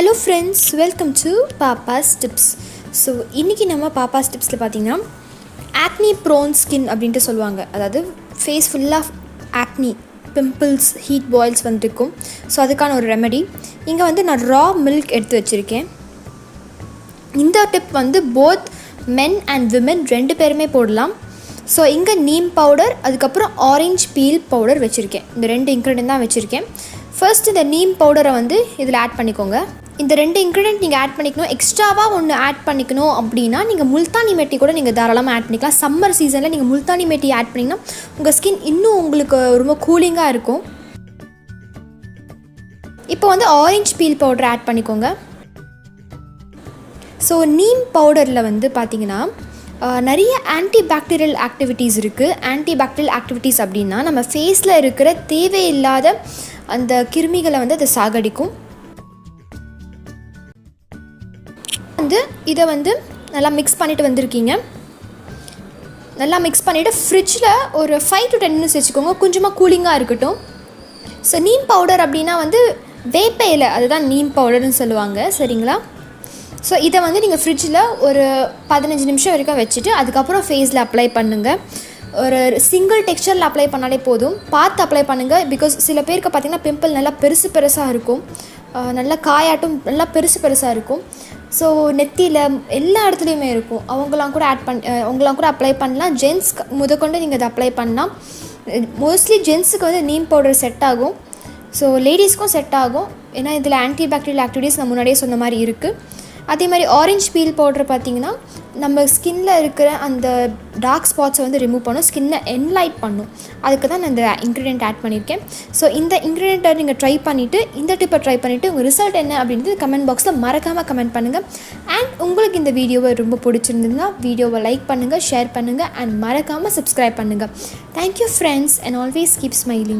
Hello friends, welcome to Pappa's tips. So இன்றைக்கி நம்ம பாப்பாஸ் டிப்ஸில் பார்த்திங்கன்னா ஆக்னி ப்ரோன் ஸ்கின் அப்படின்ட்டு சொல்லுவாங்க. அதாவது ஃபேஸ் ஃபுல்லாக ஆக்னி, பிம்பிள்ஸ், ஹீட் பாயில்ஸ் வந்துருக்கும். ஸோ அதுக்கான ஒரு ரெமெடி இங்கே வந்து நான் ரா மில்க் எடுத்து வச்சுருக்கேன். இந்த டிப் வந்து போத் மென் அண்ட் விமென் ரெண்டு பேருமே போடலாம். ஸோ இங்கே நீம் பவுடர், அதுக்கப்புறம் ஆரஞ்ச் பீல் பவுடர் வச்சுருக்கேன். இந்த ரெண்டு இன்க்ரீடியன்ட் தான் வச்சுருக்கேன். ஃபர்ஸ்ட் இந்த நீம் பவுடரை வந்து இதில் ஆட் பண்ணிக்கோங்க. இந்த ரெண்டு இன்க்ரீடியன்ட் நீங்கள் ஆட் பண்ணிக்கணும். எக்ஸ்ட்ராவாக ஒன்று ஆட் பண்ணிக்கணும் அப்படின்னா நீங்கள் முல்தானி மெட்டி கூட நீங்கள் தாராளமாக ஆட் பண்ணிக்கலாம். சம்மர் சீசனில் நீங்கள் முல்தானி மெட்டி ஆட் பண்ணிங்கன்னா உங்கள் ஸ்கின் இன்னும் உங்களுக்கு ரொம்ப கூலிங்காக இருக்கும். இப்போ வந்து ஆரஞ்ச் பீல் பவுடர் ஆட் பண்ணிக்கோங்க. ஸோ நீம் பவுடரில் வந்து பார்த்திங்கன்னா நிறைய ஆன்டிபாக்டீரியல் ஆக்டிவிட்டீஸ் இருக்குது. ஆன்டிபாக்டீரியல் ஆக்டிவிட்டீஸ் அப்படின்னா நம்ம ஃபேஸில் இருக்கிற தேவையில்லாத அந்த கிருமிகளை வந்து அதை சாகடிக்கும். வந்து இதை வந்து நல்லா மிக்ஸ் பண்ணிவிட்டு வந்திருக்கீங்க. நல்லா மிக்ஸ் பண்ணிவிட்டு ஃப்ரிட்ஜில் ஒரு 5 to 10 minutes வச்சுக்கோங்க. கொஞ்சமாக கூலிங்காக இருக்கட்டும். ஸோ நீம் பவுடர் அப்படின்னா வந்து வேப்ப இலை, அதுதான் நீம் பவுடர்னு சொல்லுவாங்க. சரிங்களா? ஸோ இதை வந்து நீங்கள் ஃப்ரிட்ஜில் ஒரு 15 நிமிஷம் வரைக்கும் வச்சுட்டு அதுக்கப்புறம் ஃபேஸில் அப்ளை பண்ணுங்கள். ஒரு சிங்கிள் டெக்ஸ்சரில் அப்ளை பண்ணாலே போதும். பார்த்து அப்ளை பண்ணுங்கள். பிகாஸ் சில பேருக்கு பார்த்திங்கன்னா பிம்பிள் நல்லா பெருசாக இருக்கும், நல்லா காயாட்டும் நல்லா பெருசாக இருக்கும். ஸோ நெத்தியில் எல்லா இடத்துலையுமே இருக்கும். அவங்களாம் கூட அப்ளை பண்ணலாம். ஜென்ஸ் முதற்கொண்டு நீங்கள் அதை அப்ளை பண்ணலாம். மோஸ்ட்லி ஜென்ஸுக்கு வந்து நீம் பவுடர் செட் ஆகும். ஸோ லேடிஸ்க்கும் செட் ஆகும். ஏன்னா இதில் ஆன்டிபாக்டீரியல் ஆக்டிவிட்டீஸ் நான் முன்னாடியே சொன்ன மாதிரி இருக்குது. அதே மாதிரி ஆரஞ்ச் பீல் பவுடர் பார்த்திங்கன்னா நம்ம ஸ்கின்னில் இருக்கிற அந்த டார்க் ஸ்பாட்ஸை வந்து ரிமூவ் பண்ணும், ஸ்கின்னை என்லைட் பண்ணும். அதுக்கு தான் நான் இந்த இன்க்ரீடியன்ட் ஆட் பண்ணியிருக்கேன். ஸோ இந்த இன்க்ரீடியண்ட்டை நீங்கள் ட்ரை பண்ணிவிட்டு, இந்த டிப்பை ட்ரை பண்ணிவிட்டு உங்கள் ரிசல்ட் என்ன அப்படின்றது கமெண்ட் பாக்ஸில் மறக்காமல் கமெண்ட் பண்ணுங்கள். அண்ட் உங்களுக்கு இந்த வீடியோவை ரொம்ப பிடிச்சிருந்ததுன்னா வீடியோவை லைக் பண்ணுங்கள், ஷேர் பண்ணுங்கள் அண்ட் மறக்காமல் சப்ஸ்கிரைப் பண்ணுங்கள். Thank you friends, and always keep smiling.